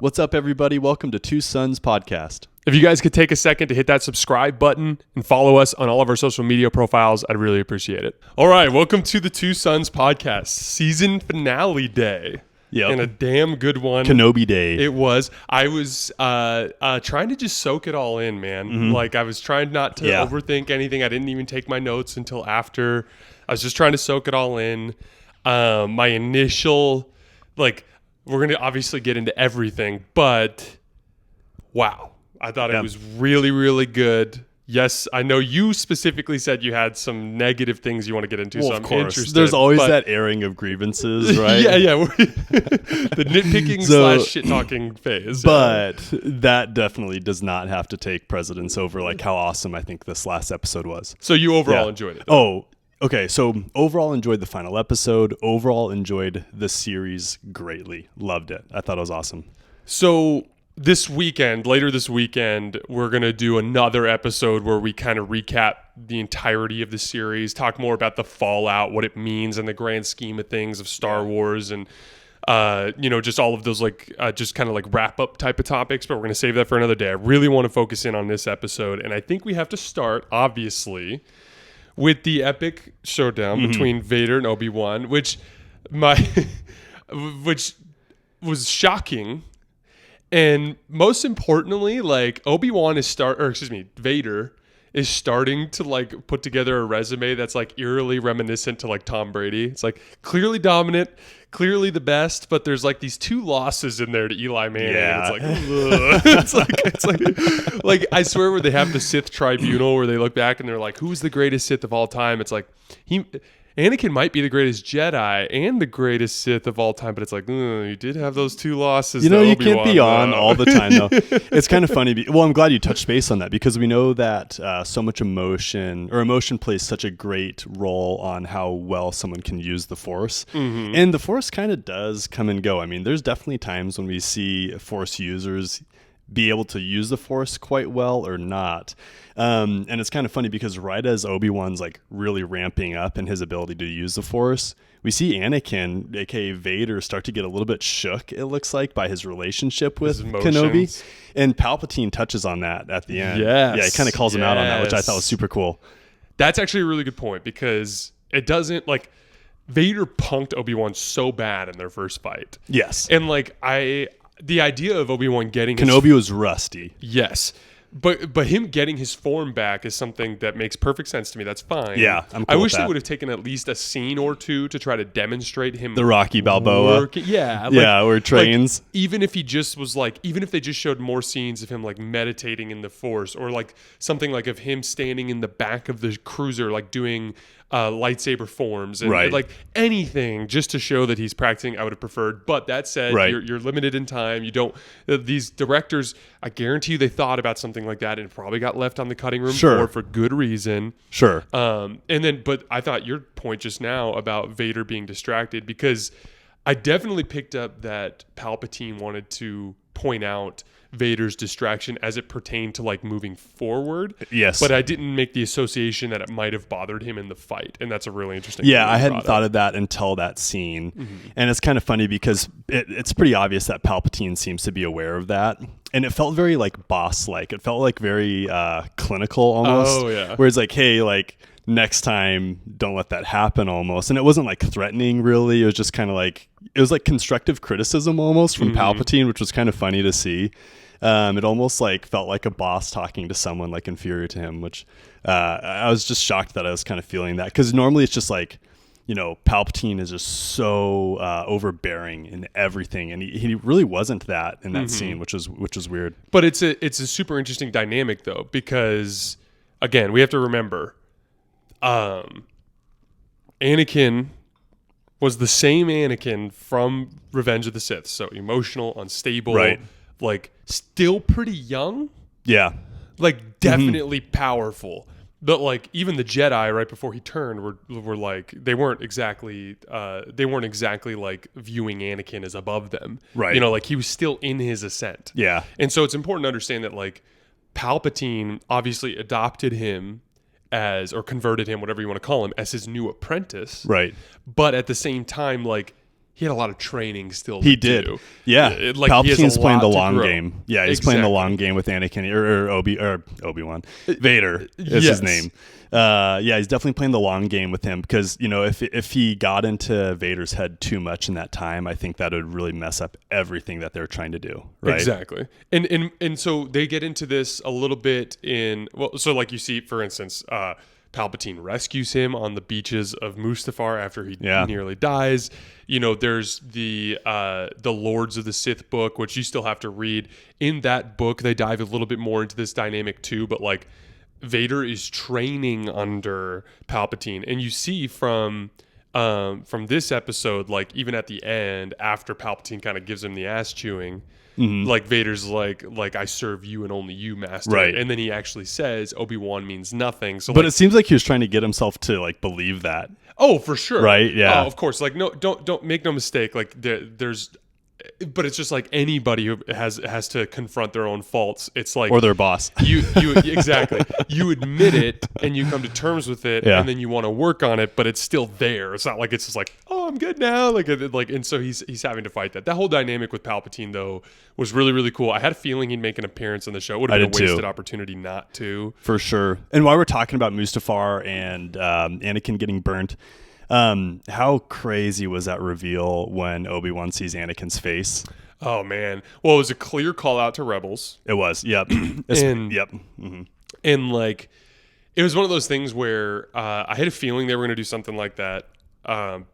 What's up, everybody? Welcome to Two Sons Podcast. If you guys could take a second to hit that subscribe button and follow us on all of our social media profiles, I'd really appreciate it. All right, welcome to the Two Sons Podcast, season finale day. Yep. And a damn good one. Kenobi Day. It was. I was trying to just soak it all in, man. Mm-hmm. Like, I was trying not to overthink anything. I didn't even take my notes until after. I was just trying to soak it all in. My initial, we're going to obviously get into everything, but wow. I thought it was really, really good. Yes, I know you specifically said you had some negative things you want to get into, so I'm interested. There's always that airing of grievances, right? yeah. The nitpicking / shit-talking phase. But that definitely does not have to take precedence over like how awesome I think this last episode was. So you overall enjoyed it? Oh, okay. So overall enjoyed the final episode. Overall enjoyed the series greatly. Loved it. I thought it was awesome. So later this weekend, we're going to do another episode where we kind of recap the entirety of the series, talk more about the fallout, what it means in the grand scheme of things of Star Wars, and just all of those just kind of like wrap up type of topics, but we're going to save that for another day. I really want to focus in on this episode, and I think we have to start, obviously, with the epic showdown between Vader and Obi Wan, which was shocking. And most importantly, Vader is starting to put together a resume that's eerily reminiscent to Tom Brady. It's clearly dominant, clearly the best, but there's these two losses in there to Eli Manning. Yeah. And it's like I swear where they have the Sith tribunal where they look back and they're like, who's the greatest Sith of all time? It's Anakin might be the greatest Jedi and the greatest Sith of all time, but it's you did have those two losses. You can't be on all the time, though. It's kind of funny. Well, I'm glad you touched base on that because we know that so much emotion plays such a great role on how well someone can use the Force. Mm-hmm. And the Force kind of does come and go. I mean, there's definitely times when we see Force users be able to use the Force quite well or not. And it's kind of funny because right as Obi-Wan's really ramping up in his ability to use the Force, we see Anakin, aka Vader, start to get a little bit shook, it looks like, by his relationship with Kenobi. And Palpatine touches on that at the end. Yes. Yeah, he kind of calls him out on that, which I thought was super cool. That's actually a really good point because it doesn't Vader punked Obi-Wan so bad in their first fight. Yes. And the idea of Obi-Wan getting Kenobi was rusty. Yes. But him getting his form back is something that makes perfect sense to me. That's fine. Yeah, I'm cool I wish with that. They would have taken at least a scene or two to try to demonstrate him. The Rocky Balboa. Where trains. Even if he just was even if they just showed more scenes of him meditating in the Force or something of him standing in the back of the cruiser doing lightsaber forms and anything just to show that he's practicing, I would have preferred. But that said, you're limited in time. You don't. These directors, I guarantee you, they thought about something like that and probably got left on the cutting room floor for good reason. Sure. But I thought your point just now about Vader being distracted, because I definitely picked up that Palpatine wanted to point out Vader's distraction as it pertained to moving forward. Yes. But I didn't make the association that it might have bothered him in the fight. And that's a really interesting thing. I hadn't thought of that until that scene. Mm-hmm. And it's kind of funny because it's pretty obvious that Palpatine seems to be aware of that. And it felt very boss-like. It felt very clinical almost. Oh, yeah. Where it's hey, next time, don't let that happen almost. And it wasn't threatening really. It was just kind of it was constructive criticism almost from Palpatine, which was kind of funny to see. It almost felt like a boss talking to someone inferior to him, which I was just shocked that I was kind of feeling that, because normally it's just Palpatine is just so overbearing in everything, and he really wasn't that in that scene, which was weird. But it's a super interesting dynamic though, because again, we have to remember, Anakin was the same Anakin from Revenge of the Sith, so emotional, unstable, right. Still pretty young. Yeah. Definitely powerful. But even the Jedi right before he turned were they weren't exactly viewing Anakin as above them. Right. He was still in his ascent. Yeah. And so it's important to understand that Palpatine obviously adopted him as, or converted him, whatever you want to call him, as his new apprentice. Right. But at the same time, he had a lot of training still. He to did. do. Yeah. Like, he has Palpatine's a playing lot the to long grow. game. Yeah, he's playing the long game with Anakin or Obi-Wan. Vader is his name. Yeah, he's definitely playing the long game with him because, if he got into Vader's head too much in that time, I think that would really mess up everything that they're trying to do. Right? Exactly. And so they get into this a little bit so like you see, for instance, Palpatine rescues him on the beaches of Mustafar after he nearly dies. There's the Lords of the Sith book, which you still have to read. In that book, they dive a little bit more into this dynamic too, but like Vader is training under Palpatine, and you see from this episode, like even at the end, after Palpatine kind of gives him the ass chewing, like Vader's like I serve you and only you, Master. Right. And then he actually says Obi-Wan means nothing. So, but it seems like he was trying to get himself to like believe that. Oh, for sure. Right. Yeah. Oh, of course. Like, no, don't make no mistake. Like there's. But it's just like anybody who has to confront their own faults. It's like, or their boss. You exactly. You admit it and you come to terms with it, and then you want to work on it, but it's still there. It's not like it's just like, oh, I'm good now. Like, and so he's having to fight that. That whole dynamic with Palpatine though was really, really cool. I had a feeling he'd make an appearance in the show. It would have been a wasted opportunity not to. For sure. And while we're talking about Mustafar and Anakin getting burnt, how crazy was that reveal when Obi-Wan sees Anakin's face? Oh man. Well, it was a clear call out to Rebels. It was. Yep. And like, it was one of those things where I had a feeling they were going to do something like that.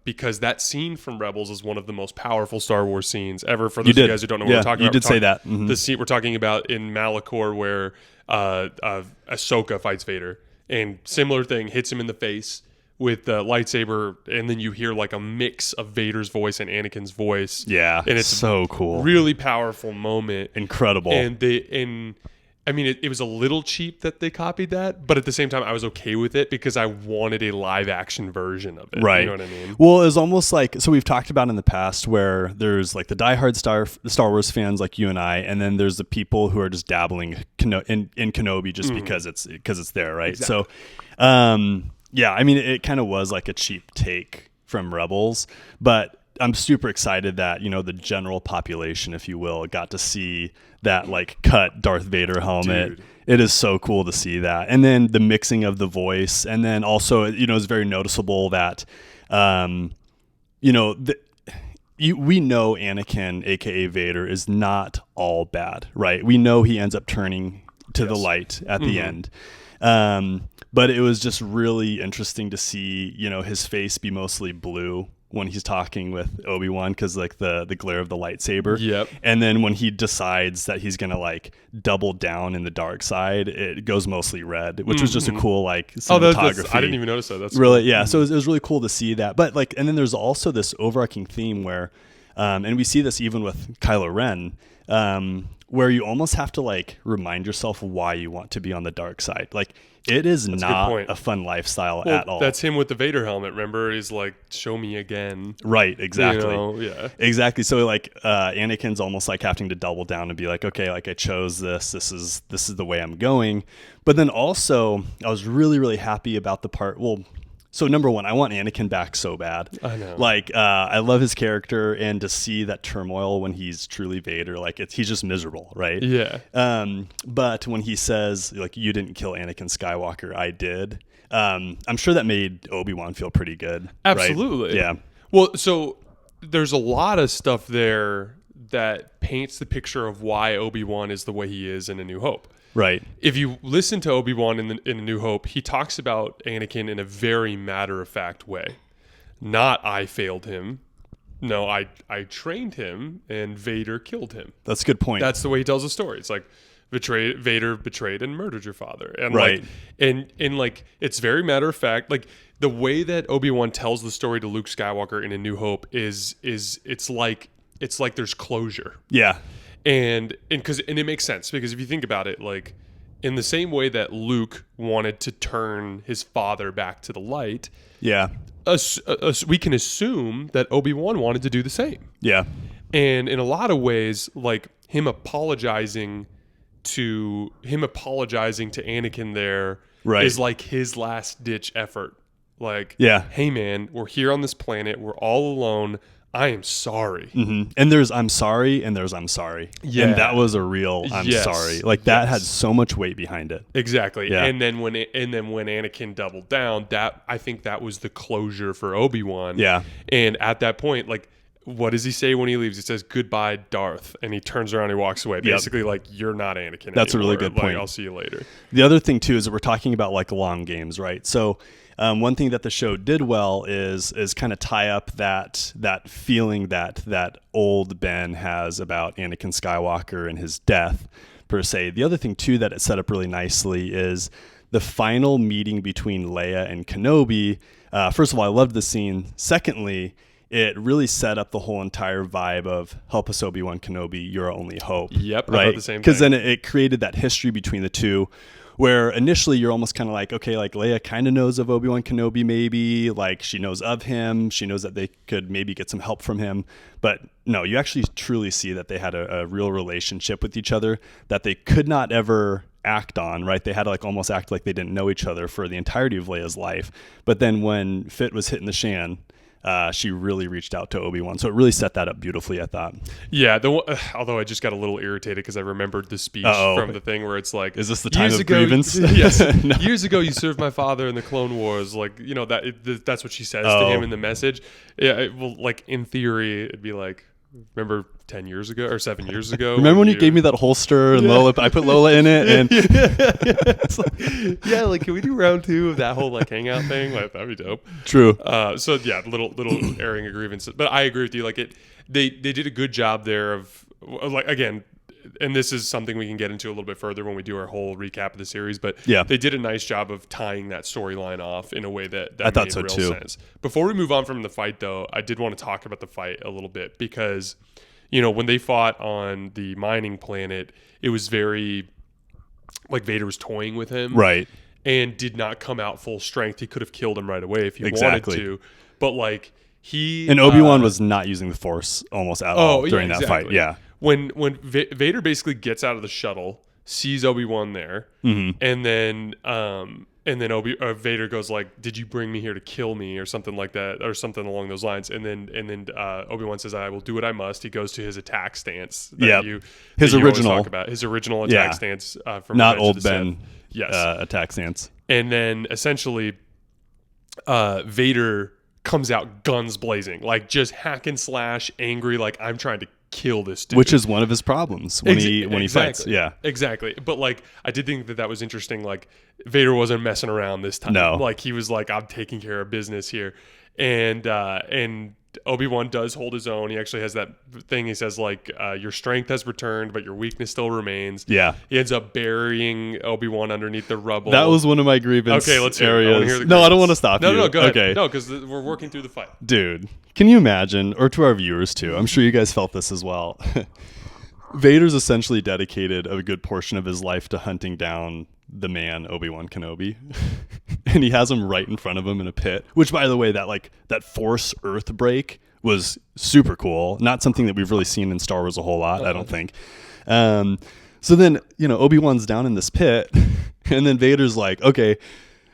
Because that scene from Rebels is one of the most powerful Star Wars scenes ever. For those of you guys who don't know what we're talking about. You did say that. The scene we're talking about in Malachor where Ahsoka fights Vader. And similar thing, hits him in the face with the lightsaber, and then you hear like a mix of Vader's voice and Anakin's voice. Yeah, and it's so cool. Really powerful moment. Incredible. And I mean, it was a little cheap that they copied that, but at the same time, I was okay with it because I wanted a live action version of it. Right. You know what I mean? Well, it was almost like, so we've talked about in the past where there's like the diehard Star Wars fans like you and I, and then there's the people who are just dabbling in Kenobi just because it's there, right? Exactly. So, yeah, I mean, it kind of was like a cheap take from Rebels, but I'm super excited that, the general population, if you will, got to see that like cut Darth Vader helmet. Dude. It is so cool to see that. And then the mixing of the voice. And then also, it's very noticeable that, we know Anakin, aka Vader, is not all bad, right? We know he ends up turning to the light at the end. But it was just really interesting to see, his face be mostly blue when he's talking with Obi-Wan because like the glare of the lightsaber. Yep. And then when he decides that he's gonna like double down in the dark side, it goes mostly red, which was just a cool like cinematography. I didn't even notice that. That's really cool. Yeah. So it was really cool to see that. But like, and then there's also this overarching theme where, and we see this even with Kylo Ren, where you almost have to like remind yourself why you want to be on the dark side. Like, it is not a fun lifestyle at all. That's him with the Vader helmet. Remember, he's like, "Show me again." Right. Exactly. Yeah. Exactly. So like, Anakin's almost like having to double down and be like, "Okay, like I chose this. This is the way I'm going." But then also, I was really, really happy about the part. Well, so number one, I want Anakin back so bad. I know. Like, I love his character, and to see that turmoil when he's truly Vader, like he's just miserable, right? Yeah. But when he says, like, you didn't kill Anakin Skywalker, I did. I'm sure that made Obi-Wan feel pretty good. Absolutely. Right? Yeah. Well, so there's a lot of stuff there that paints the picture of why Obi-Wan is the way he is in A New Hope. Right. If you listen to Obi-Wan in A New Hope, he talks about Anakin in a very matter-of-fact way. Not, I failed him. No, I trained him, and Vader killed him. That's a good point. That's the way he tells the story. It's like, Vader betrayed and murdered your father. And right. Like, and like, it's very matter-of-fact. Like, the way that Obi-Wan tells the story to Luke Skywalker in A New Hope is it's like there's closure. Yeah. And it makes sense because if you think about it, like in the same way that Luke wanted to turn his father back to the light, yeah, we can assume that Obi-Wan wanted to do the same. Yeah. And in a lot of ways, like him apologizing to Anakin there is like his last ditch effort. Like, yeah, hey man, we're here on this planet, we're all alone. I am sorry. Mm-hmm. And there's I'm sorry, and there's I'm sorry. Yeah. And that was a real I'm Yes. sorry. Like that had so much weight behind it. Exactly. Yeah. And then when Anakin doubled down, I think that was the closure for Obi-Wan. Yeah. And at that point, like, what does he say when he leaves? He says, "Goodbye, Darth," and he turns around and he walks away. Basically, like, you're not Anakin That's anymore. a really good Like, point. I'll see you later. The other thing too is that we're talking about like long games, right? So one thing that the show did well is kind of tie up that feeling that old Ben has about Anakin Skywalker and his death per se. The other thing too that it set up really nicely is the final meeting between Leia and Kenobi. First of all, I loved the scene. Secondly, it really set up the whole entire vibe of help us, Obi Wan Kenobi, you're our only hope. Yep, I right. thought the same Because thing. then it created that history between the two, where initially you're almost kind of like, okay, like Leia kind of knows of Obi Wan Kenobi, maybe like she knows of him, she knows that they could maybe get some help from him, but no, you actually truly see that they had a real relationship with each other that they could not ever act on, right? They had to like almost act like they didn't know each other for the entirety of Leia's life, but then when Fit was hitting the shan, she really reached out to Obi-Wan. So it really set that up beautifully, I thought. Yeah, although I just got a little irritated because I remembered the speech from the thing where it's like, is this the time years of ago, grievance? Yes. No. Years ago, you served my father in the Clone Wars. Like, you know, that's what she says to him in the message. Yeah, well, like in theory, it'd be like, remember 10 years ago or 7 years ago? Remember when you gave me that holster and Lola? I put Lola in it, and It's like, yeah, like, can we do round 2 of that whole like hangout thing? Like, that'd be dope. True. So yeah, little airing of grievances, but I agree with you. Like they did a good job there of like, again, and this is something we can get into a little bit further when we do our whole recap of the series. But yeah, they did a nice job of tying that storyline off in a way that I thought made so real too. sense. Before we move on from the fight, though, I did want to talk about the fight a little bit because, you know, when they fought on the mining planet, it was very like Vader was toying with him, right, and did not come out full strength. He could have killed him right away if he exactly. wanted to, but like and Obi-Wan was not using the Force almost at all during that fight. Yeah, when Vader basically gets out of the shuttle, sees Obi-Wan there, and then Vader goes like, "Did you bring me here to kill me?" or something like that, or something along those lines. And then Obi-Wan says, "I will do what I must." He goes to his attack stance. His original attack stance from not Revenge old of the Ben. Sith. Yes, attack stance. And then essentially, Vader comes out guns blazing, like just hack and slash, angry, like I'm trying to kill this dude. Which is one of his problems when he fights. Yeah, exactly. But like, I did think that was interesting. Like, Vader wasn't messing around this time. No, like he was like, I'm taking care of business here, and Obi-Wan does hold his own. He actually has that thing. He says like, your strength has returned, but your weakness still remains. Yeah. He ends up burying Obi-Wan underneath the rubble. That was one of my grievance Okay, let's hear areas. it. I wanna hear the no, I don't grievance. want to stop you. No, go ahead. Okay. No, because we're working through the fight. Dude, can you imagine, or to our viewers too, I'm sure you guys felt this as well. Vader's essentially dedicated a good portion of his life to hunting down the man Obi-Wan Kenobi. And he has him right in front of him in a pit, which, by the way, that Force Earth break was super cool. Not something that we've really seen in Star Wars a whole lot, I don't think. So then, you know, Obi-Wan's down in this pit, and then Vader's like, okay,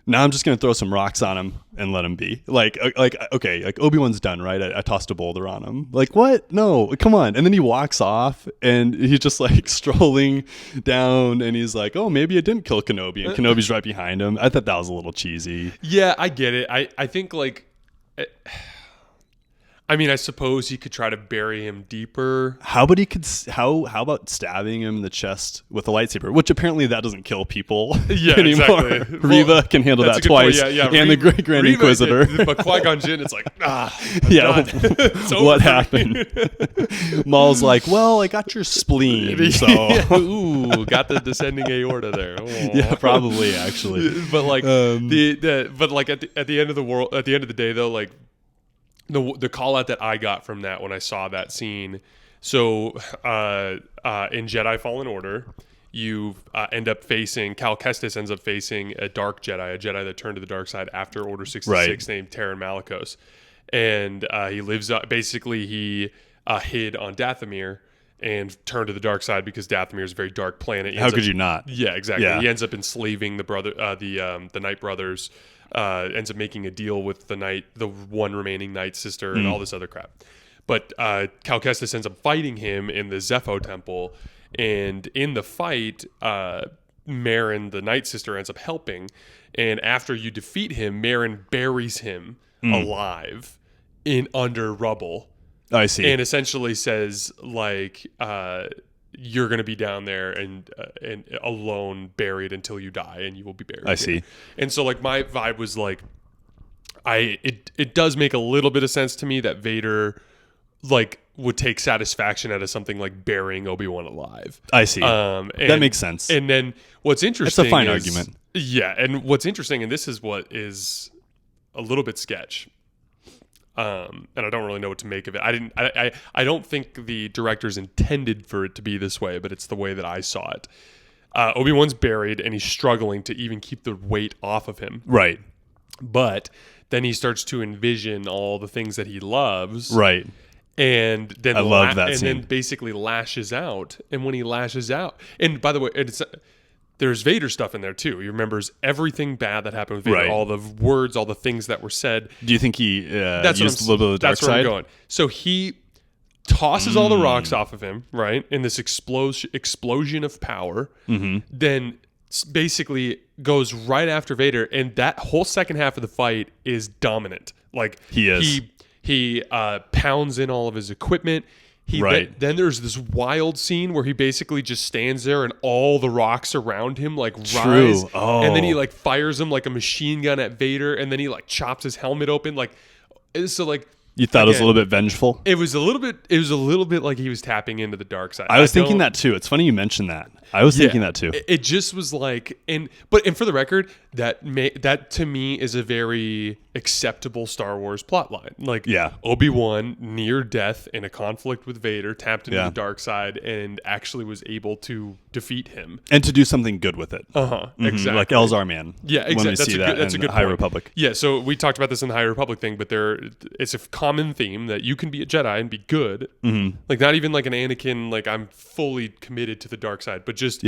now I'm just going to throw some rocks on him and let him be. Like Obi-Wan's done, right? I tossed a boulder on him. Like, what? No, come on. And then he walks off, and he's just like strolling down, and he's like, oh, maybe it didn't kill Kenobi, and Kenobi's right behind him. I thought that was a little cheesy. Yeah, I get it. I think like, I mean, I suppose he could try to bury him deeper. How about stabbing him in the chest with a lightsaber? Which apparently that doesn't kill people anymore. Exactly. Reva can handle that twice, and the Grand Inquisitor. But Qui-Gon Jinn, it's like, yeah. What me. happened? Maul's like, well, I got your spleen, so ooh, got the descending aorta there. Oh. Yeah, probably actually. But like at the end of the day though, like. The call out that I got from that when I saw that scene, so in Jedi Fallen Order, you end up facing, Cal Kestis ends up facing a dark Jedi, a Jedi that turned to the dark side after Order 66, named Terran Malicos. And he lives up, basically he hid on Dathomir and turned to the dark side because Dathomir is a very dark planet. How could you not? Yeah, exactly. Yeah. He ends up enslaving the Night Brothers. Ends up making a deal with the one remaining Night Sister and all this other crap. But Cal Kestis ends up fighting him in the Zepho Temple, and in the fight, Marin, the Night Sister, ends up helping. And after you defeat him, Marin buries him alive under rubble. I see. And essentially says, like, you're going to be down there and alone, buried until you die, and you will be buried. I see. And so, like, my vibe was like, it does make a little bit of sense to me that Vader, like, would take satisfaction out of something like burying Obi-Wan alive. I see. That makes sense. And then what's interesting, it's a fine argument. Yeah, and what's interesting, and this is what is a little bit sketch. And I don't really know what to make of it. I don't think the directors intended for it to be this way, but it's the way that I saw it. Obi-Wan's buried and he's struggling to even keep the weight off of him. Right. But then he starts to envision all the things that he loves. Right. And then I love that scene. then basically lashes out. And when he lashes out, and by the way, there's Vader stuff in there too. He remembers everything bad that happened with Vader, right. all the words, all the things that were said. Do you think he used a little bit of the dark side? That's where I'm going. So he tosses all the rocks off of him, right, in this explosion of power. Mm-hmm. Then basically goes right after Vader, and that whole second half of the fight is dominant. Like he is. He pounds in all of his equipment. Right. Then there's this wild scene where he basically just stands there and all the rocks around him like rise. Oh. And then he like fires them like a machine gun at Vader, and then he like chops his helmet open. Like, so like, you thought it was a little bit vengeful? It was a little bit like he was tapping into the dark side. I was thinking that too. It's funny you mentioned that. I was thinking that too. It just was like, and for the record, that to me is a very acceptable Star Wars plotline. Like, Obi-Wan near death in a conflict with Vader, tapped into the dark side, and actually was able to defeat him and to do something good with it. Exactly. Like Elzar Man. Yeah, exactly. When we see that's a good High Republic. Yeah, so we talked about this in the High Republic thing, but it's a common theme that you can be a Jedi and be good. Mm-hmm. Like, not even like an Anakin, like I'm fully committed to the dark side, but just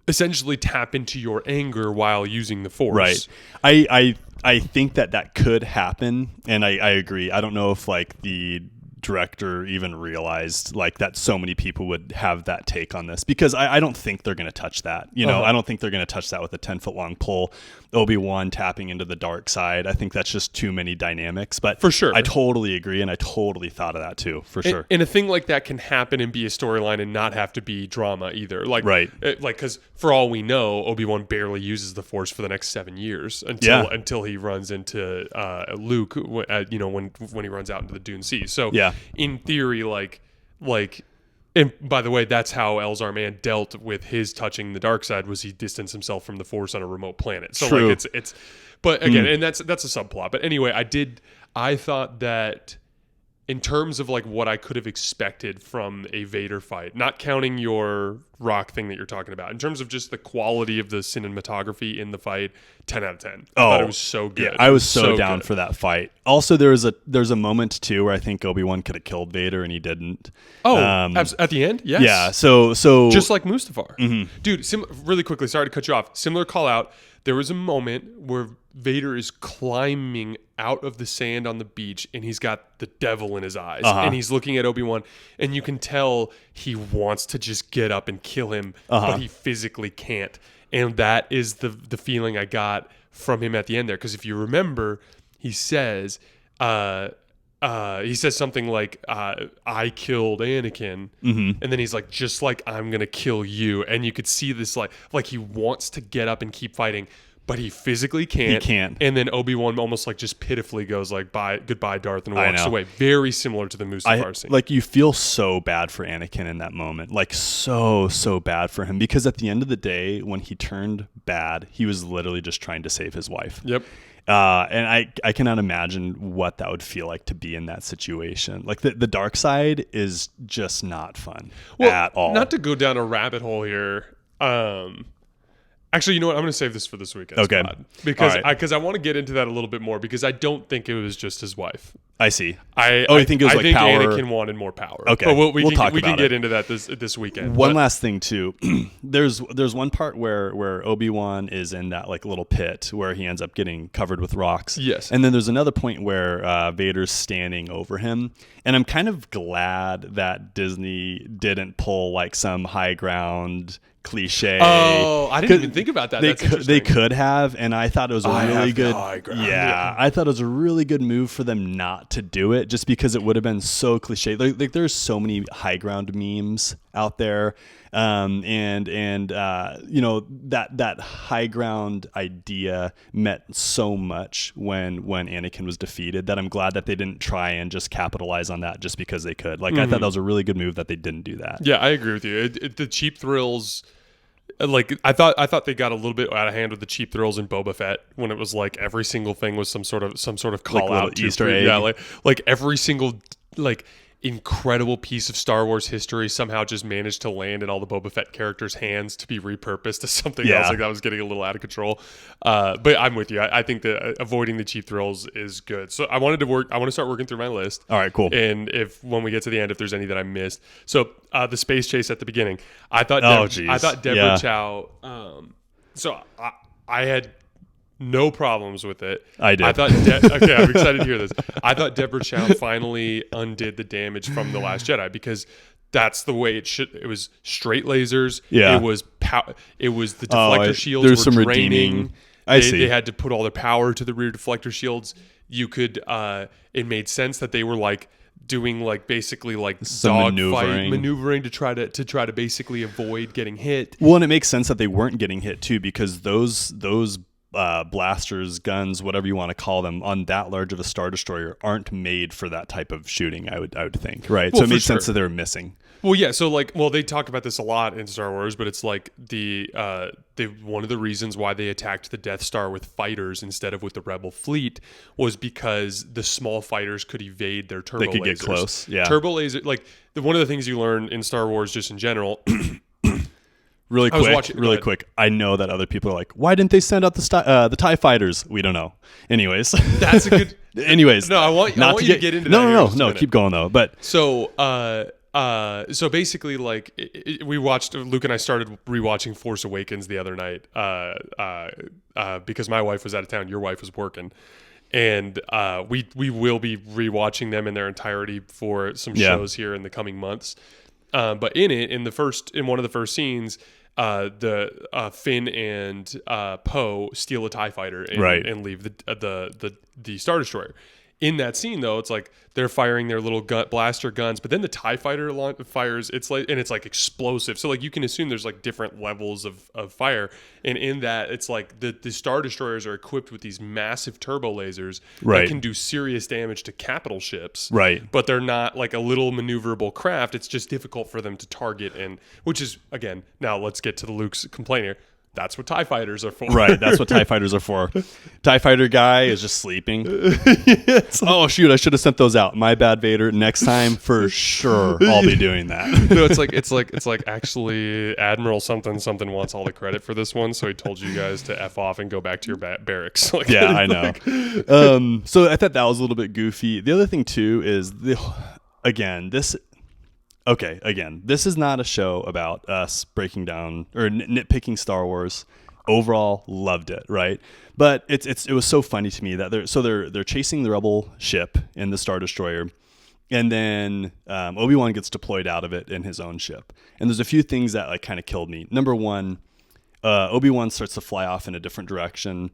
essentially tap into your anger while using the Force. Right. I think that could happen, and I agree. I don't know if like the director even realized like that so many people would have that take on this, because I don't think they're going to touch that. You know, I don't think they're going to touch that with a 10-foot long pole. Obi-Wan tapping into the dark side. I think that's just too many dynamics. But for sure, I totally agree, and I totally thought of that too. For sure. And a thing like that can happen and be a storyline and not have to be drama either. Like, right. Like, because for all we know, Obi-Wan barely uses the Force for the next 7 years until he runs into Luke. When he runs out into the Dune Sea. So in theory, like. And by the way, that's how Elzar Man dealt with his touching the dark side, was he distanced himself from the Force on a remote planet. So True. like it's but again, and that's a subplot. But anyway, I thought that in terms of like what I could have expected from a Vader fight, not counting your rock thing that you're talking about, in terms of just the quality of the cinematography in the fight, 10 out of 10. I thought it was so good. Yeah, I was so down for that fight. Also, there's a moment too where I think Obi-Wan could have killed Vader and he didn't. At the end? Yes. Yeah, so just like Mustafar. Mm-hmm. Dude, really quickly, sorry to cut you off. Similar call out. There was a moment where Vader is climbing out of the sand on the beach, and he's got the devil in his eyes, and he's looking at Obi-Wan, and you can tell he wants to just get up and kill him, but he physically can't. And that is the feeling I got from him at the end there, because if you remember, he says something like, I killed Anakin. Mm-hmm. And then he's like, just like I'm going to kill you. And you could see this like he wants to get up and keep fighting, but he physically can't. He can't. And then Obi-Wan almost like just pitifully goes like, goodbye, Darth, and walks away. Very similar to the Mustafar scene. Like, you feel so bad for Anakin in that moment. Like, so bad for him. Because at the end of the day, when he turned bad, he was literally just trying to save his wife. Yep. And I cannot imagine what that would feel like to be in that situation. Like, the dark side is just not fun at all. Not to go down a rabbit hole here. Actually, you know what? I'm going to save this for this weekend. Okay. Because I want to get into that a little bit more because I don't think it was just his wife. I see. You think it was I like think power? Anakin wanted more power. Okay. But we talk we about can get it. into that this weekend. One last thing too. There's one part where Obi-Wan is in that like little pit where he ends up getting covered with rocks. Yes. And then there's another point where Vader's standing over him. And I'm kind of glad that Disney didn't pull like some high ground cliche. Oh, I didn't even think about that. They could have, and I thought it was a really good. Yeah, I thought it was a really good move for them not to do it, just because it would have been so cliche. Like there's so many high ground memes out there, and you know that high ground idea meant so much when Anakin was defeated that I'm glad that they didn't try and just capitalize on that just because they could. Like I thought that was a really good move that they didn't do that. Yeah, I agree with you. The cheap thrills. Like I thought they got a little bit out of hand with the cheap thrills in Boba Fett when it was like every single thing was some sort of call like out to Easter egg. Yeah, like every single like incredible piece of Star Wars history somehow just managed to land in all the Boba Fett characters' hands to be repurposed to something else. Like that was getting a little out of control. But I'm with you. I think that avoiding the cheap thrills is good. So I want to start working through my list. All right, cool. And when we get to the end, if there's any that I missed. So the space chase at the beginning, I thought Deborah Chow. So I had no problems with it. I did. I thought, okay, I'm excited to hear this. I thought Deborah Chow finally undid the damage from The Last Jedi because that's the way it should. It was straight lasers. Yeah. It was It was the deflector shields there's were some draining. redeeming. I see. They had to put all their power to the rear deflector shields. You could. It made sense that they were like doing like basically like dog maneuvering to try to basically avoid getting hit. Well, and it makes sense that they weren't getting hit too because those blasters, guns, whatever you want to call them, on that large of a Star Destroyer aren't made for that type of shooting. I would think, right? Well, so it makes sense that they're missing. Well, yeah. So they talk about this a lot in Star Wars, but it's like one of the reasons why they attacked the Death Star with fighters instead of with the Rebel fleet was because the small fighters could evade their turbo lasers. They could get close. Yeah. Turbo laser, like one of the things you learn in Star Wars just in general. Really quick. I know that other people are like, why didn't they send out the TIE fighters? We don't know. Anyways. That's a good... Anyways. No, I want you to get into that. No, keep going though. But So basically, like, we watched... Luke and I started rewatching Force Awakens the other night because my wife was out of town. Your wife was working. And we will be rewatching them in their entirety for some shows here in the coming months. But in one of the first scenes, the Finn and Poe steal a TIE fighter and leave the Star Destroyer. In that scene, though, it's like they're firing their little blaster guns, but then the TIE fighter fires. It's like explosive. So like you can assume there's like different levels of fire, and in that it's like the Star Destroyers are equipped with these massive turbo lasers that can do serious damage to capital ships. Right. But they're not like a little maneuverable craft. It's just difficult for them to target, and which is again now let's get to the Luke's complaint here. That's what TIE fighters are for. Right, that's what TIE fighters are for. TIE fighter guy is just sleeping. Oh, shoot, I should have sent those out. My bad, Vader. Next time, for sure, I'll be doing that. No, it's like actually Admiral something wants all the credit for this one, so he told you guys to F off and go back to your barracks. Like, yeah, I know. So I thought that was a little bit goofy. The other thing, too, is this is not a show about us breaking down or nitpicking Star Wars. Overall, loved it, right? But it was so funny to me that they're chasing the Rebel ship in the Star Destroyer, and then Obi-Wan gets deployed out of it in his own ship. And there's a few things that like kind of killed me. Number one, Obi-Wan starts to fly off in a different direction,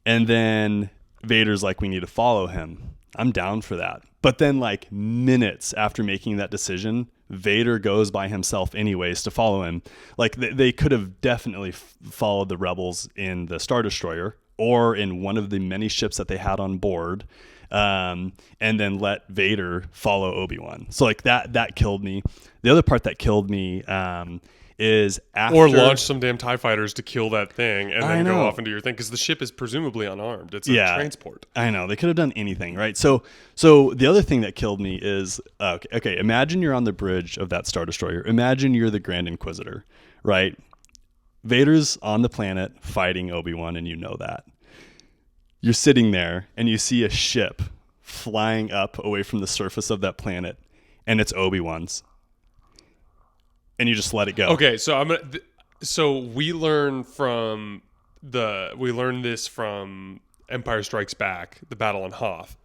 and then Vader's like, we need to follow him. I'm down for that. But then like minutes after making that decision, Vader goes by himself anyways to follow him. Like they could have definitely followed the rebels in the Star Destroyer or in one of the many ships that they had on board, and then let Vader follow Obi-Wan. So like that killed me. The other part that killed me is after... Or launch some damn TIE fighters to kill that thing and then go off into your thing, because the ship is presumably unarmed. It's a transport. I know. They could have done anything, right? So the other thing that killed me is, okay, imagine you're on the bridge of that Star Destroyer. Imagine you're the Grand Inquisitor, right? Vader's on the planet fighting Obi-Wan, and you know that. You're sitting there, and you see a ship flying up away from the surface of that planet, and it's Obi-Wan's. And you just let it go. Okay, so so we learn this from Empire Strikes Back, the battle on Hoth.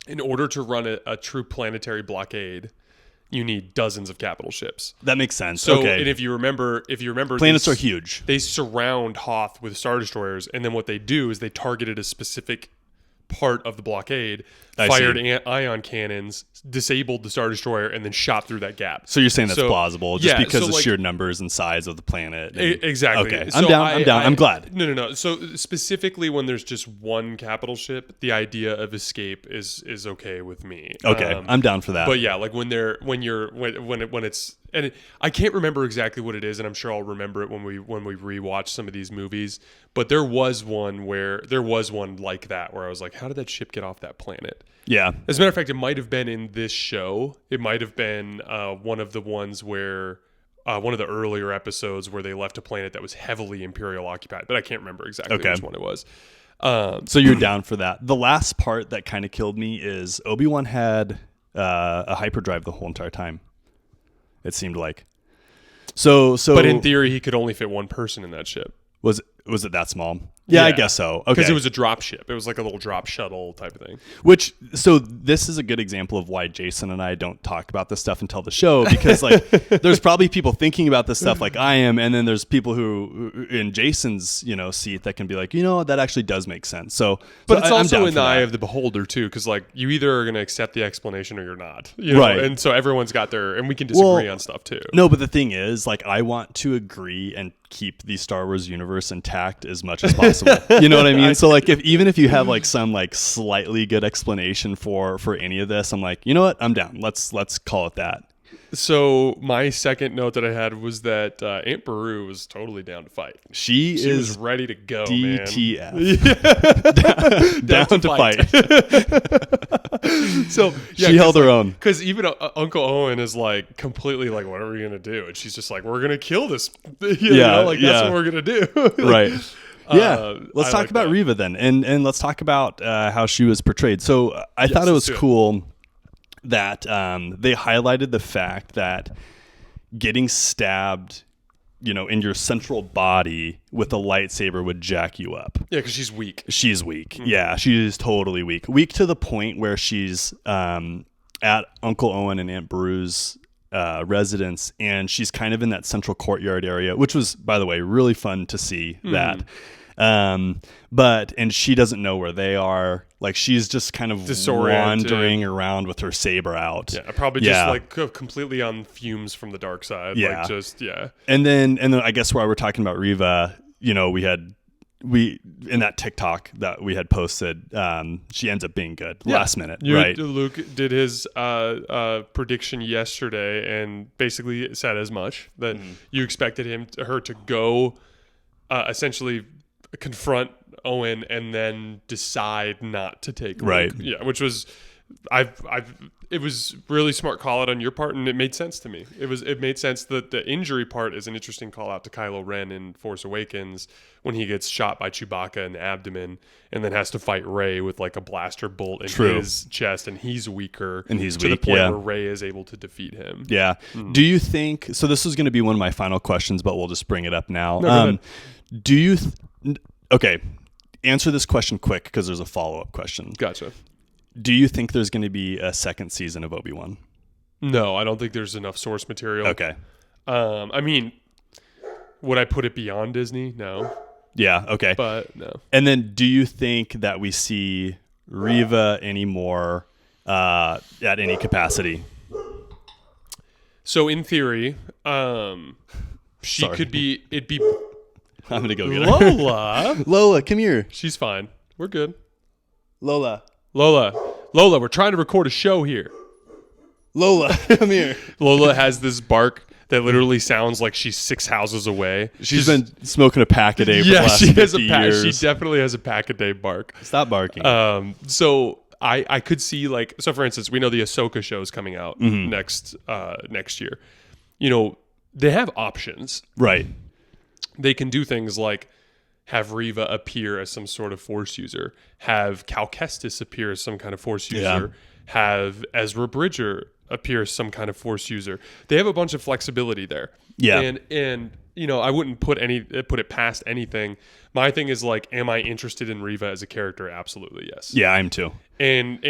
In order to run a true planetary blockade, you need dozens of capital ships. That makes sense. So, okay. and if you remember, planets are huge. They surround Hoth with Star Destroyers, and then what they do is they targeted a specific part of the blockade, fired ion cannons, disabled the Star Destroyer, and then shot through that gap. So you're saying that's plausible just because of like, sheer numbers and size of the planet. Exactly. Okay, I'm down. I'm glad. No. So specifically when there's just one capital ship, the idea of escape is okay with me. Okay, I'm down for that. But yeah, like when it's and I can't remember exactly what it is, and I'm sure I'll remember it when we rewatch some of these movies. But there was one like that where I was like, how did that ship get off that planet? Yeah. As a matter of fact, it might have been in this show. It might have been one of the ones where one of the earlier episodes where they left a planet that was heavily Imperial occupied, but I can't remember exactly which one it was. So you're down for that. The last part that kind of killed me is Obi-Wan had a hyperdrive the whole entire time. It seemed like. So. But in theory, he could only fit one person in that ship. Was it that small? Yeah, I guess so. Okay. Because it was a drop ship. It was like a little drop shuttle type of thing. So this is a good example of why Jason and I don't talk about this stuff until the show, because like there's probably people thinking about this stuff like I am, and then there's people who in Jason's seat that can be like, that actually does make sense. But it's also in the eye of the beholder too, because like you either are going to accept the explanation or you're not, right? And so everyone's got and we can disagree on stuff too. No, but the thing is, like, I want to agree and keep the Star Wars universe intact as much as possible. You know what I mean? So like even if you have like some like slightly good explanation for any of this, I'm like, you know what? I'm down. Let's call it that. So my second note that I had was that Aunt Beru was totally down to fight. She was ready to go, DTF. Man. down to fight. So she held her own. Because even Uncle Owen is like completely like, what are we gonna do? And she's just like, we're gonna kill this. That's what we're gonna do. Right. Yeah. Let's talk about that. Reva then, and let's talk about how she was portrayed. So I thought it was cool that they highlighted the fact that getting stabbed, in your central body with a lightsaber would jack you up. Yeah, because she's weak. She's weak. Mm-hmm. Yeah, she is totally weak. Weak to the point where she's at Uncle Owen and Aunt Beru's residence, and she's kind of in that central courtyard area, which was, by the way, really fun to see that. And she doesn't know where they are. Like, she's just kind of wandering around with her saber out. Yeah, probably just like completely on fumes from the dark side. Yeah. And then I guess while we're talking about Reva, we in that TikTok that we had posted, she ends up being good last minute, right? Luke did his prediction yesterday and basically said as much, that you expected her to go essentially confront Owen and then decide not to take Luke. Right. Yeah, which was it was really smart call out on your part, and it made sense to me. It made sense that the injury part is an interesting call out to Kylo Ren in Force Awakens when he gets shot by Chewbacca in the abdomen and then has to fight Rey with like a blaster bolt in his chest, and he's weaker. And he's to weak, the point where Rey is able to defeat him. Yeah. Do you think so? This is going to be one of my final questions, but we'll just bring it up now. No, do you? Okay. Answer this question quick because there's a follow-up question. Gotcha. Do you think there's going to be a second season of Obi-Wan? No, I don't think there's enough source material. Okay. I mean, would I put it beyond Disney? No. Yeah, okay. But no. And then do you think that we see Reva anymore at any capacity? So in theory, it'd be I'm going to go get her. Lola. Lola, come here. She's fine. We're good. Lola, we're trying to record a show here. Lola, come here. Lola has this bark that literally sounds like she's 6 houses away. She's been smoking a pack a day for the last 50 years. She definitely has a pack a day bark. Stop barking. So I could see, like, so for instance, we know the Ahsoka show is coming out next year. They have options. Right. they can do things like have Reva appear as some sort of Force user, have Cal Kestis appear as some kind of Force user, have Ezra Bridger appear as some kind of Force user. They have a bunch of flexibility there. Yeah. And you know, I wouldn't put it past anything. My thing is like, am I interested in Reva as a character? Absolutely, yes. Yeah, I'm too. And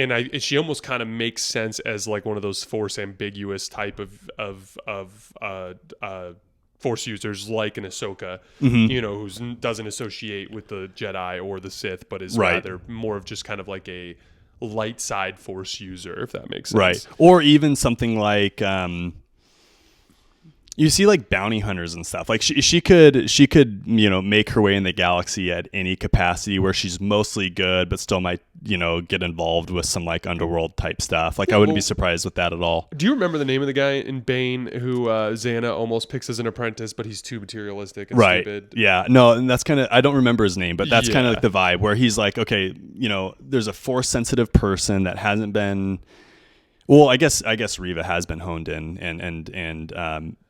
she almost kind of makes sense as like one of those Force ambiguous type of Force users, like an Ahsoka, you know, who doesn't associate with the Jedi or the Sith, but is rather more of just kind of like a light side Force user, if that makes sense. Right. Or even something like you see like bounty hunters and stuff. Like she could, you know, make her way in the galaxy at any capacity where she's mostly good, but still might, you know, get involved with some like underworld type stuff. Like I wouldn't be surprised with that at all. Do you remember the name of the guy in Bane who Xana almost picks as an apprentice, but he's too materialistic and stupid? Yeah. No, and that's kind of, I don't remember his name, but that's kind of like the vibe where he's like, okay, you know, there's a Force sensitive person that hasn't been, well, I guess Reva has been honed in and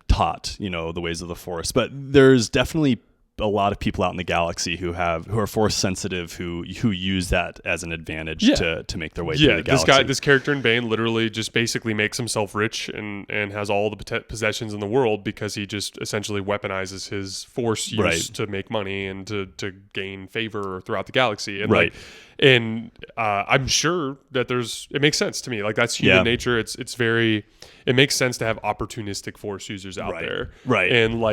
taught, you know, the ways of the Force, but there's definitely a lot of people out in the galaxy who are Force sensitive who use that as an advantage to make their way through the galaxy. This character in Bane literally just basically makes himself rich and has all the possessions in the world because he just essentially weaponizes his Force use to make money and to gain favor throughout the galaxy. And I'm sure that it makes sense to me. Like that's human nature. It makes sense to have opportunistic Force users out there. Right. And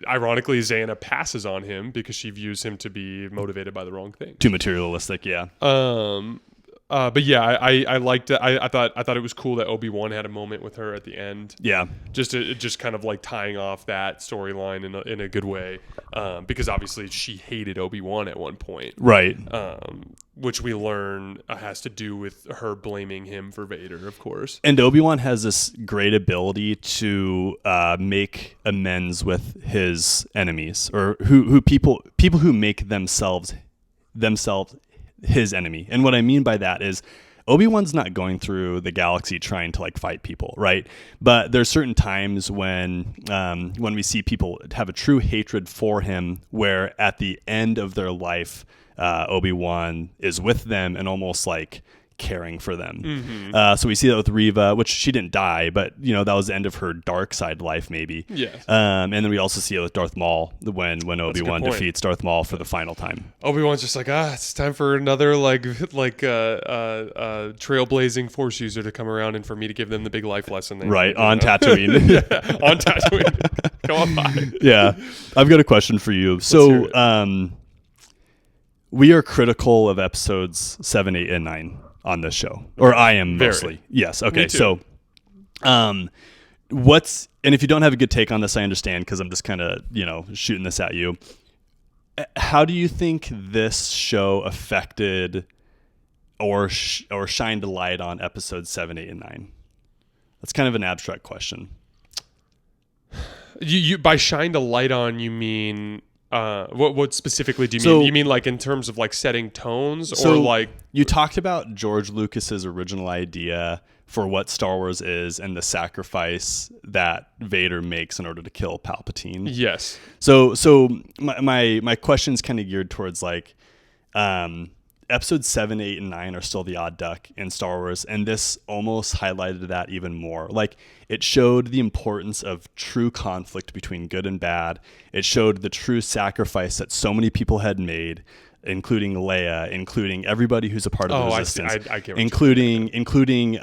ironically, Xana passes on him because she views him to be motivated by the wrong thing. Too materialistic. Yeah. But yeah, I liked it. I thought it was cool that Obi-Wan had a moment with her at the end. Yeah. Just kind of like tying off that storyline in a good way. Because obviously she hated Obi-Wan at one point. Right. Which we learn has to do with her blaming him for Vader, of course. And Obi-Wan has this great ability to make amends with his enemies, or who people who make themselves his enemy. And what I mean by that is Obi-Wan's not going through the galaxy trying to like fight people, right? But there's certain times when we see people have a true hatred for him, where at the end of their life, Obi-Wan is with them and almost like caring for them. Mm-hmm. So we see that with Reva, which she didn't die, but you know that was the end of her dark side life, maybe. Yeah. And then we also see it with Darth Maul when Obi-Wan defeats Darth Maul for the final time. Obi-Wan's just like, it's time for another trailblazing Force user to come around and for me to give them the big life lesson. On Tatooine. Yeah, on Tatooine. Go on by. Yeah, I've got a question for you. So, we are critical of episodes 7, 8, and 9 on this show, or I am mostly. Very. Yes. Okay. So, and if you don't have a good take on this, I understand because I'm just kind of, you know, shooting this at you. How do you think this show affected or shined a light on episodes 7, 8, and 9? That's kind of an abstract question. You by shined a light on, you mean what specifically do you mean? You mean like in terms of like setting tones, or like you talked about George Lucas's original idea for what Star Wars is and the sacrifice that Vader makes in order to kill Palpatine. Yes. So my question's kind of geared towards like episodes 7, 8, and 9 are still the odd duck in Star Wars, and this almost highlighted that even more. Like, it showed the importance of true conflict between good and bad. It showed the true sacrifice that so many people had made, including Leia, including everybody who's a part of the Resistance, including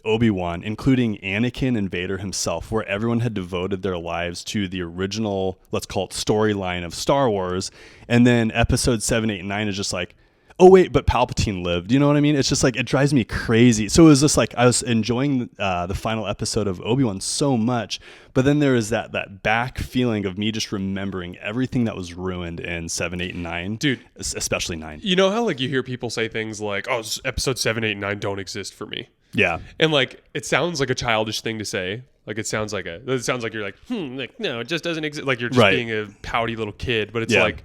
Obi-Wan, including Anakin and Vader himself, where everyone had devoted their lives to the original, let's call it, storyline of Star Wars. And then episodes 7, 8, and 9 is just like, oh wait, but Palpatine lived. You know what I mean? It's just like, it drives me crazy. So it was just like, I was enjoying the final episode of Obi-Wan so much, but then there is that back feeling of me just remembering everything that was ruined in 7, 8, and 9. Dude, especially 9. You know how like you hear people say things like, oh, episode 7, 8, and 9 don't exist for me. Yeah. And like, it sounds like a childish thing to say. Like, it sounds like you're like, like, no, it just doesn't exist. Like, you're just being a pouty little kid, but it's like,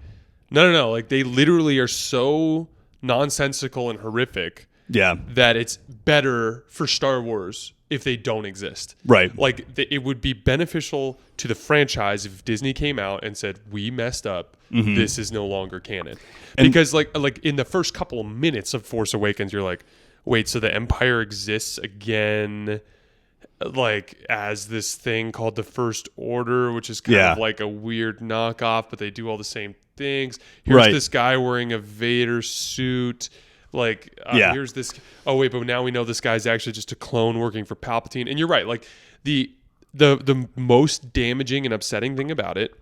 no. Like, they literally are so nonsensical and horrific that it's better for Star Wars if they don't exist. Right. Like it would be beneficial to the franchise if Disney came out and said, we messed up. This is no longer canon. Because like in the first couple of minutes of Force Awakens, you're like, wait, so the Empire exists again, like as this thing called the First Order, which is kind of like a weird knockoff, but they do all the same things. Here's this guy wearing a Vader suit. Like, here's this. Oh wait, but now we know this guy's actually just a clone working for Palpatine. And you're right. Like the most damaging and upsetting thing about it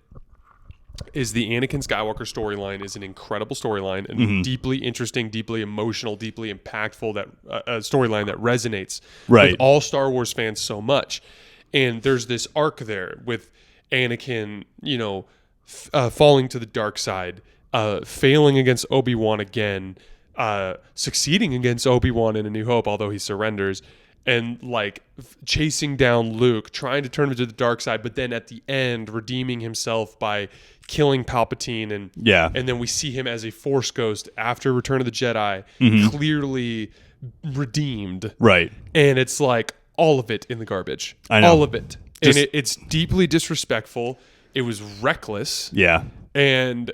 is the Anakin Skywalker storyline is an incredible storyline and deeply interesting, deeply emotional, deeply impactful. That storyline that resonates with all Star Wars fans so much. And there's this arc there with Anakin, falling to the dark side, failing against Obi Wan again. Succeeding against Obi-Wan in A New Hope, although he surrenders, and like chasing down Luke, trying to turn him to the dark side, but then at the end redeeming himself by killing Palpatine, and then we see him as a Force ghost after Return of the Jedi, clearly redeemed. Right. And it's like all of it in the garbage. I know. All of it. And it's deeply disrespectful. It was reckless. Yeah. And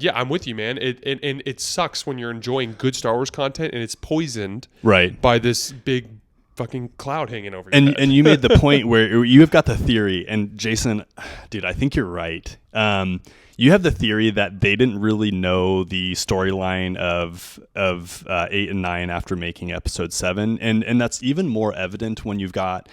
yeah, I'm with you, man. It sucks when you're enjoying good Star Wars content and it's poisoned by this big fucking cloud hanging over your head. And you made the point where you have got the theory, and Jason, dude, I think you're right. You have the theory that they didn't really know the storyline of 8 and 9 after making Episode 7, and that's even more evident when you've got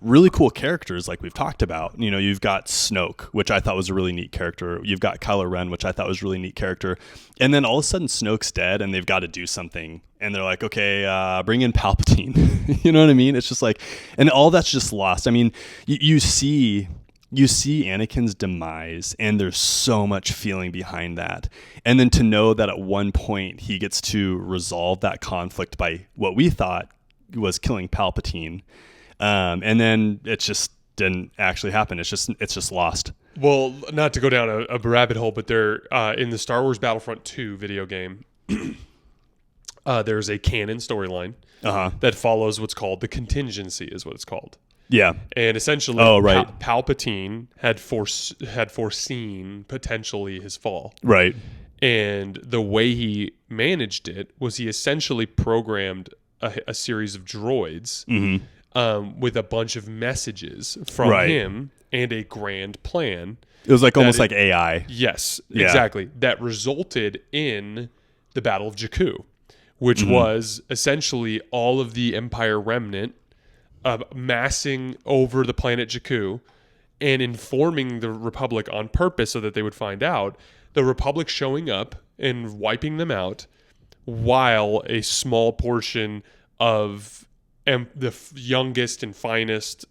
really cool characters like we've talked about. You've got Snoke, which I thought was a really neat character. You've got Kylo Ren, which I thought was a really neat character. And then all of a sudden Snoke's dead and they've got to do something. And they're like, okay, bring in Palpatine. You know what I mean? It's just like, and all that's just lost. I mean, you see Anakin's demise, and there's so much feeling behind that. And then to know that at one point he gets to resolve that conflict by what we thought was killing Palpatine. And then it just didn't actually happen. It's just lost. Well, not to go down a rabbit hole, but they're in the Star Wars Battlefront 2 video game. There's a canon storyline that follows what's called the contingency, is what it's called. Yeah, and essentially, Palpatine had foreseen potentially his fall. Right, and the way he managed it was he essentially programmed a series of droids. With a bunch of messages from him and a grand plan. It was like almost like AI. Yes, exactly. That resulted in the Battle of Jakku, which was essentially all of the Empire remnant massing over the planet Jakku and informing the Republic on purpose so that they would find out. The Republic showing up and wiping them out while a small portion of the youngest and finest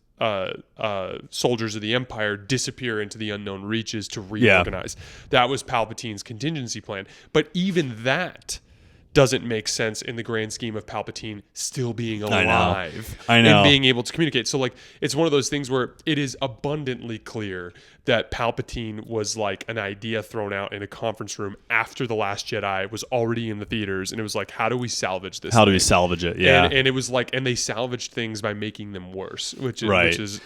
soldiers of the Empire disappear into the unknown reaches to reorganize. That was Palpatine's contingency plan. But even that doesn't make sense in the grand scheme of Palpatine still being alive and being able to communicate. So like, it's one of those things where it is abundantly clear that Palpatine was like an idea thrown out in a conference room after The Last Jedi was already in the theaters. And it was like, how do we salvage this? How do we salvage it? Yeah. And it was like, and they salvaged things by making them worse, which is ridiculous.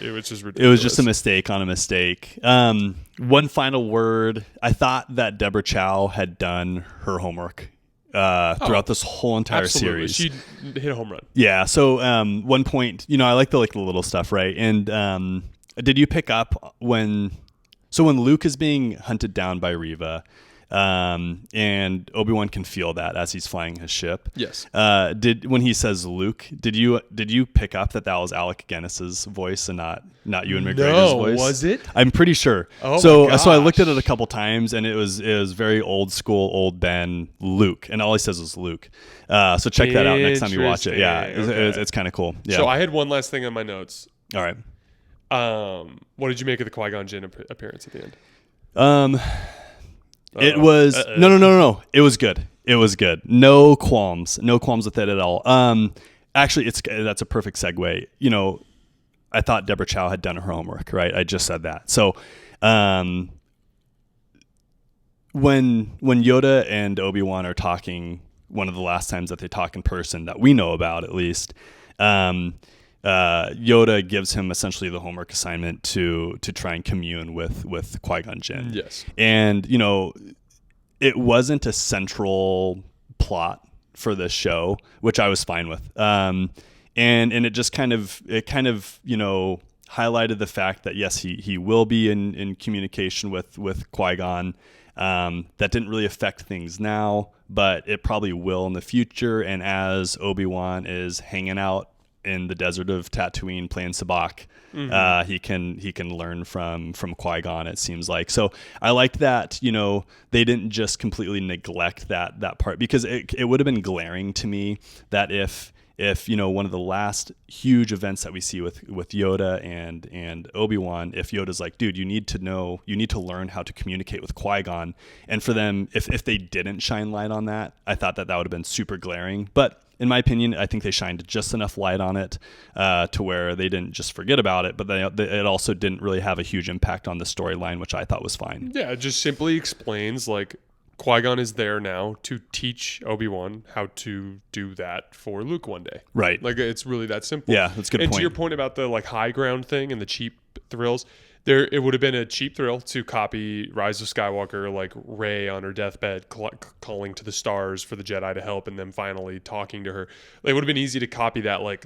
It was just a mistake on a mistake. One final word. I thought that Deborah Chow had done her homework throughout this whole entire series. She hit a home run. Yeah. So one point, I like the little stuff, right? And did you pick up when Luke is being hunted down by Reva, and Obi-Wan can feel that as he's flying his ship? Yes. When he says Luke, did you pick up that was Alec Guinness's voice and not Ewan McGregor's voice? Was it? I'm pretty sure. Oh, so I looked at it a couple times, and it was very old school, old Ben Luke, and all he says is Luke. So check that out next time you watch it. Yeah, it's kind of cool. Yeah. So I had one last thing on my notes. All right. What did you make of the Qui-Gon Jinn appearance at the end? It was no. It was good. It was good. No qualms with it at all. Actually, that's a perfect segue. I thought Deborah Chow had done her homework, right? I just said that. So, when Yoda and Obi-Wan are talking, one of the last times that they talk in person that we know about, at least, Yoda gives him essentially the homework assignment to try and commune with Qui-Gon Jinn. Yes. And, it wasn't a central plot for this show, which I was fine with. And it just kind of highlighted the fact that yes, he will be in communication with Qui-Gon. That didn't really affect things now, but it probably will in the future. And as Obi-Wan is hanging out in the desert of Tatooine playing sabacc, he can learn from Qui-Gon, it seems like. So I liked that, they didn't just completely neglect that part, because it would have been glaring to me that if one of the last huge events that we see with Yoda and Obi-Wan, if Yoda's like, dude, you need to learn how to communicate with Qui-Gon. And for them, if they didn't shine light on that, I thought that would have been super glaring. But in my opinion, I think they shined just enough light on it to where they didn't just forget about it, but it also didn't really have a huge impact on the storyline, which I thought was fine. Yeah, it just simply explains, like, Qui-Gon is there now to teach Obi-Wan how to do that for Luke one day. Right. Like, it's really that simple. Yeah, that's a good point. And to your point about the, like, high ground thing and the cheap thrills, it would have been a cheap thrill to copy Rise of Skywalker, like Rey on her deathbed calling to the stars for the Jedi to help, and them finally talking to her. It would have been easy to copy that, like,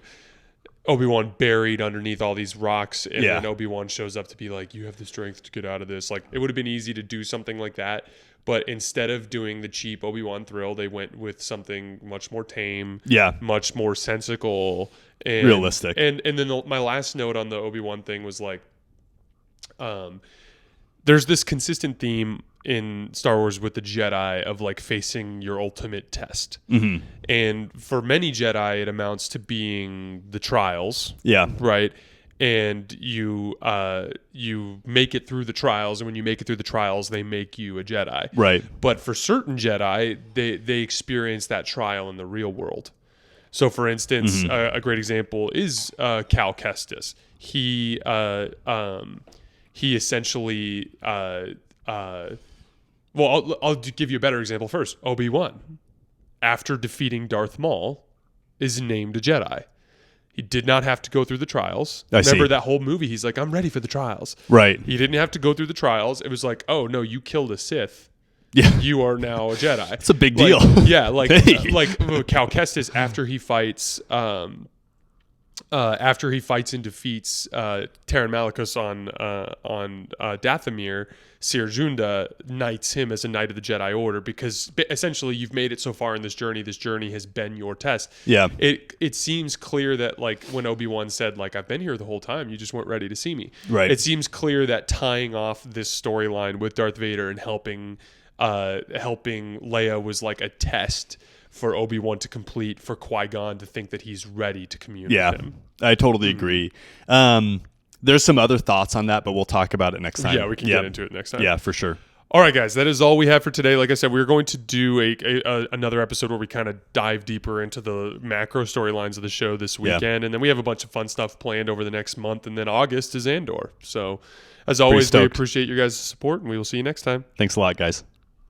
Obi-Wan buried underneath all these rocks, and then Obi-Wan shows up to be like, you have the strength to get out of this. Like, it would have been easy to do something like that, but instead of doing the cheap Obi-Wan thrill, they went with something much more tame, much more sensical, and realistic. And then my last note on the Obi-Wan thing was like, there's this consistent theme in Star Wars with the Jedi of, like, facing your ultimate test. Mm-hmm. And for many Jedi, it amounts to being the trials. Yeah. Right. And you make it through the trials, and when you make it through the trials, they make you a Jedi. Right. But for certain Jedi, they experience that trial in the real world. So, for instance, a great example is Cal Kestis. He essentially, I'll give you a better example first. Obi-Wan, after defeating Darth Maul, is named a Jedi. He did not have to go through the trials. Remember that whole movie? He's like, I'm ready for the trials. Right. He didn't have to go through the trials. It was like, oh, no, you killed a Sith. Yeah. You are now a Jedi. It's a big deal. Yeah, like Hey. like Cal Kestis, after he fights and defeats Taron Malicus on Dathomir, Ser Junda knights him as a Knight of the Jedi Order, because essentially you've made it so far in this journey. This journey has been your test. Yeah. It seems clear that, like, when Obi-Wan said, like, I've been here the whole time, you just weren't ready to see me. Right. It seems clear that tying off this storyline with Darth Vader and helping Leia was like a test for Obi-Wan to complete, for Qui-Gon to think that he's ready to commune with him. I totally agree. There's some other thoughts on that, but we'll talk about it next time. Yeah, we can get into it next time. Yeah, for sure. All right, guys, that is all we have for today. Like I said, we're going to do another episode where we kind of dive deeper into the macro storylines of the show this weekend, and then we have a bunch of fun stuff planned over the next month, and then August is Andor. So, as always, we appreciate your guys' support, and we will see you next time. Thanks a lot, guys.